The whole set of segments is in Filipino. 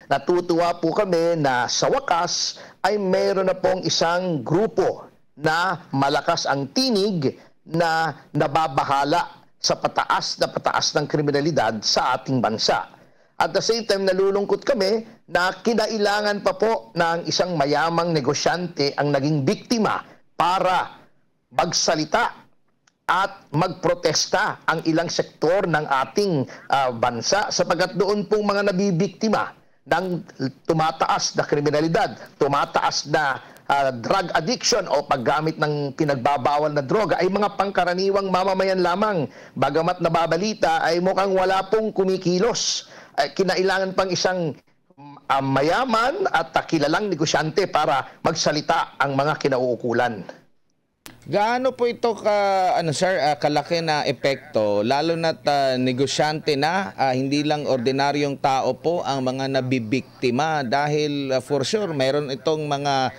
Natutuwa po kami na sa wakas ay mayroon na pong isang grupo na malakas ang tinig na nababahala sa pataas ng kriminalidad sa ating bansa. At the same time, nalulungkot kami na kinailangan pa po ng isang mayamang negosyante ang naging biktima para magsalita at magprotesta ang ilang sektor ng ating bansa sapagkat doon pong mga nabibiktima ng tumataas na kriminalidad, tumataas na drug addiction o paggamit ng pinagbabawal na droga ay mga pangkaraniwang mamamayan lamang. Bagamat nababalita ay mukhang wala pong kumikilos. Kinailangan pang isang mayaman at kilalang negosyante para magsalita ang mga kinauukulan. Gaano po ito kalaki na epekto lalo na't negosyante na hindi lang ordinaryong tao po ang mga nabibiktima dahil for sure mayroon itong mga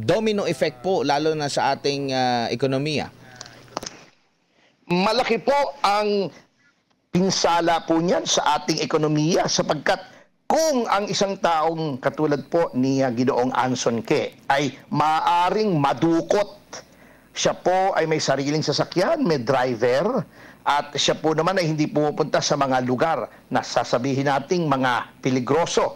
domino effect po lalo na sa ating ekonomiya. Malaki po ang pinsala po niyan sa ating ekonomiya sapagkat kung ang isang taong katulad po ni Ginoong Anson Ke ay maaring madukot, siya po ay may sariling sasakyan, may driver, at siya po naman ay hindi pumupunta sa mga lugar na sasabihin nating mga peligroso